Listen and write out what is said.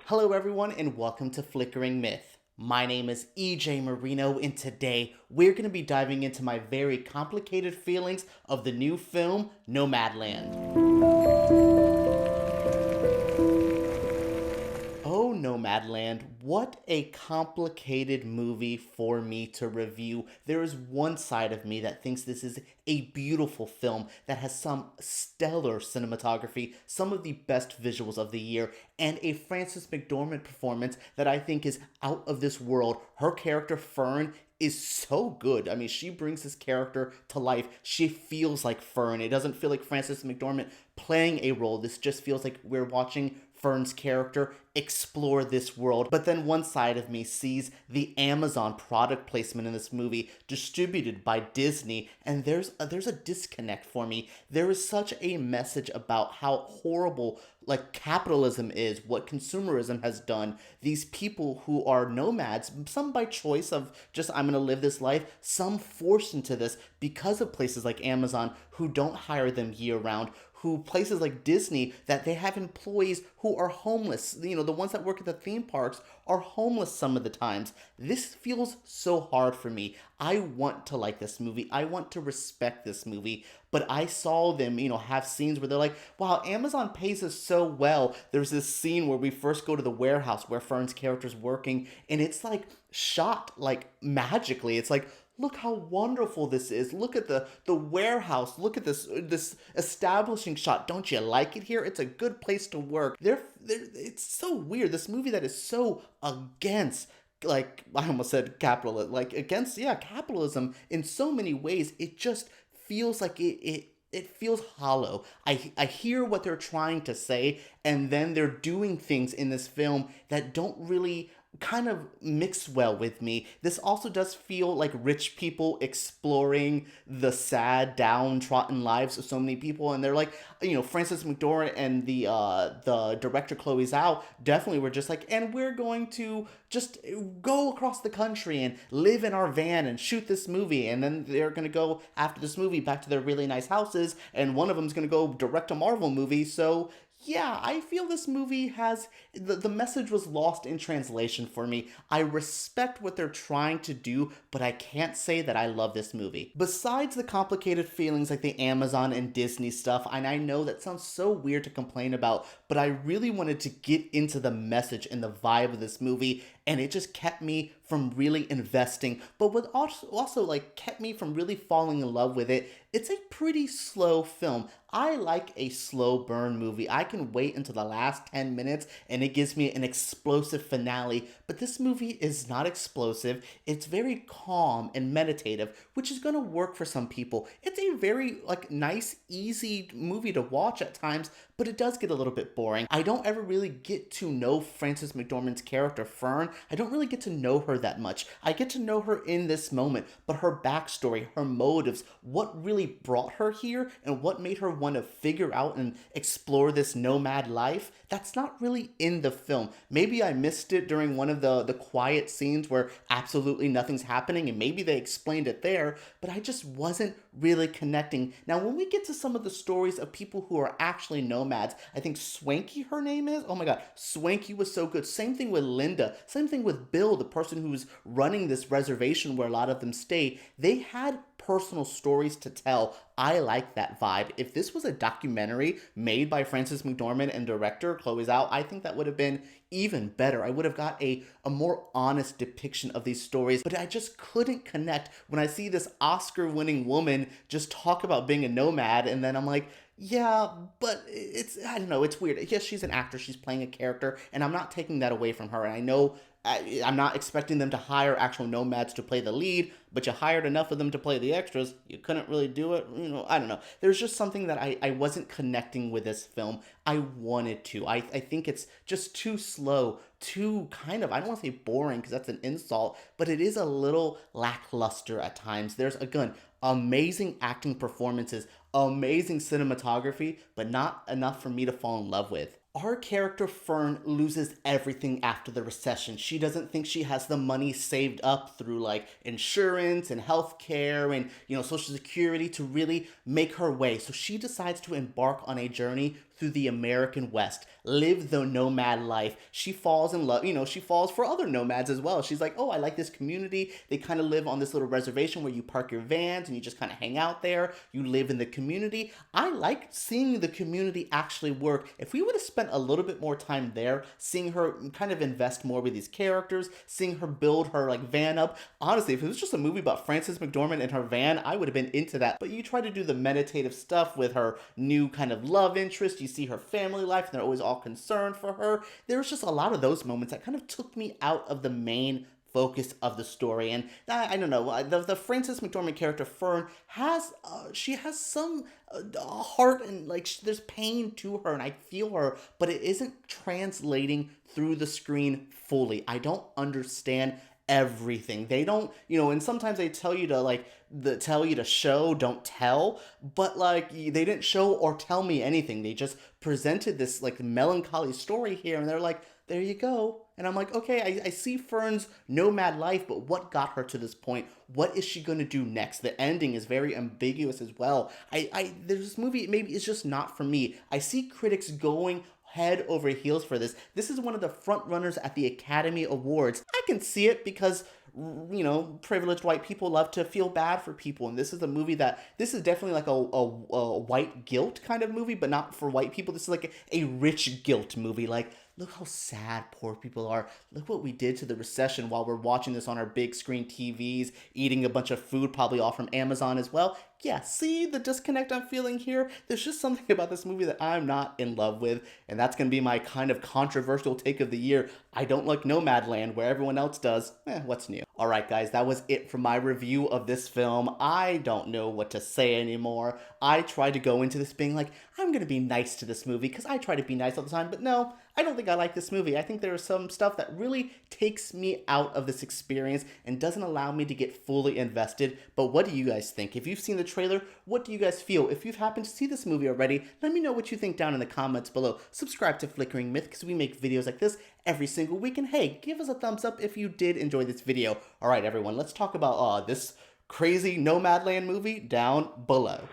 Hello everyone and welcome to Flickering Myth. My name is EJ Marino and today we're going to be diving into my very complicated feelings of the new film Nomadland. Oh, Nomadland, what a complicated movie for me to review. There is one side of me that thinks this is a beautiful film that has some stellar cinematography, some of the best visuals of the year, and a Frances McDormand performance that I think is out of this world. Her character, Fern, is so good. I mean, she brings this character to life. She feels like Fern. It doesn't feel like Frances McDormand playing a role. This just feels like we're watching Fern's character explore this world. But then one side of me sees the Amazon product placement in this movie distributed by Disney, and there's a disconnect for me. There is such a message about how horrible capitalism is, what consumerism has done. These people who are nomads, some by choice of just I'm gonna live this life, some forced into this because of places like Amazon who don't hire them year round, who places like Disney that they have employees who are homeless. You know, the ones that work at the theme parks are homeless some of the times. This feels so hard for me. I want to like this movie. I want to respect this movie. But I saw them, have scenes where they're like, wow, Amazon pays us so well. There's this scene where we first go to the warehouse where Fern's character's working, and it's like shot like magically. It's like, look how wonderful this is. Look at the warehouse. Look at this establishing shot. Don't you like it here? It's a good place to work. It's so weird. This movie that is so against, like, I almost said capitalism, like against, yeah, capitalism in so many ways. It just feels like it feels hollow. I hear what they're trying to say, and then they're doing things in this film that don't really kind of mix well with me. This also does feel like rich people exploring the sad, downtrodden lives of so many people, and they're like, Frances McDormand and the director Chloe Zhao definitely were just like, and we're going to just go across the country and live in our van and shoot this movie, and then they're gonna go after this movie back to their really nice houses, and one of them's gonna go direct a Marvel movie. So yeah, I feel this movie has the message was lost in translation for me. I respect what they're trying to do, but I can't say that I love this movie. Besides the complicated feelings like the Amazon and Disney stuff, and I know that sounds so weird to complain about, but I really wanted to get into the message and the vibe of this movie, and it just kept me from really investing, but what also like kept me from really falling in love with it. It's a pretty slow film. I like a slow burn movie. I can wait until the last 10 minutes and it gives me an explosive finale, but this movie is not explosive. It's very calm and meditative, which is going to work for some people. It's a very nice, easy movie to watch at times, but it does get a little bit boring. I don't ever really get to know Frances McDormand's character, Fern. I don't really get to know her that much. I get to know her in this moment, but her backstory, her motives, what really brought her here, and what made her want to figure out and explore this nomad life, that's not really in the film. Maybe I missed it during one of the quiet scenes where absolutely nothing's happening, and maybe they explained it there, but I just wasn't really connecting. Now, when we get to some of the stories of people who are actually nomads, I think Swanky, her name is, oh my god, Swanky was so good. Same thing with Linda, same thing with Bill, the person who's running this reservation where a lot of them stay. They had personal stories to tell. I like that vibe. If this was a documentary made by Frances McDormand and director Chloe Zhao, I think that would have been even better. I would have got a more honest depiction of these stories, but I just couldn't connect when I see this Oscar-winning woman just talk about being a nomad, and then I'm like, yeah, but I don't know, it's weird. Yes, she's an actor, she's playing a character, and I'm not taking that away from her, and I know I'm not expecting them to hire actual nomads to play the lead, but you hired enough of them to play the extras. You couldn't really do it. I don't know. There's just something that I wasn't connecting with this film. I wanted to. I think it's just too slow, too kind of, I don't want to say boring because that's an insult, but it is a little lackluster at times. There's, again, amazing acting performances, amazing cinematography, but not enough for me to fall in love with. Our character Fern loses everything after the recession. She doesn't think she has the money saved up through insurance and healthcare and social security to really make her way. So she decides to embark on a journey through the American West, live the nomad life. She falls in love, she falls for other nomads as well. She's like, oh, I like this community. They kind of live on this little reservation where you park your vans and you just kind of hang out there. You live in the community. I like seeing the community actually work. If we would have spent a little bit more time there, seeing her kind of invest more with these characters, seeing her build her like van up. Honestly, if it was just a movie about Frances McDormand and her van, I would have been into that. But you try to do the meditative stuff with her new kind of love interest. You see her family life and they're always all concerned for her. There's just a lot of those moments that kind of took me out of the main focus of the story. And I don't know, the Frances McDormand character Fern has she has some heart, and like there's pain to her and I feel her, but it isn't translating through the screen fully. I don't understand everything. They don't, and sometimes they tell you to tell you to show, don't tell, but like they didn't show or tell me anything. They just presented this like melancholy story here and they're like, there you go. And I'm like, okay, I see Fern's nomad life, but what got her to this point? What is she going to do next? The ending is very ambiguous as well. There's this movie, maybe it's just not for me. I see critics going head over heels for this. This is one of the front runners at the Academy Awards. I can see it because privileged white people love to feel bad for people. And this is a movie this is definitely like a white guilt kind of movie, but not for white people. This is like a rich guilt movie. Like, look how sad poor people are. Look what we did to the recession while we're watching this on our big screen TVs, eating a bunch of food, probably all from Amazon as well. Yeah, see the disconnect I'm feeling here? There's just something about this movie that I'm not in love with, and that's going to be my kind of controversial take of the year. I don't like Nomadland, where everyone else does. What's new? Alright guys, that was it for my review of this film. I don't know what to say anymore. I tried to go into this being like, I'm going to be nice to this movie, because I try to be nice all the time, but no, I don't think I like this movie. I think there is some stuff that really takes me out of this experience and doesn't allow me to get fully invested. But what do you guys think? If you've seen the trailer, what do you guys feel? If you've happened to see this movie already, let me know what you think down in the comments below. Subscribe to Flickering Myth because we make videos like this every single week. And hey, give us a thumbs up if you did enjoy this video. All right, everyone, let's talk about this crazy Nomadland movie down below.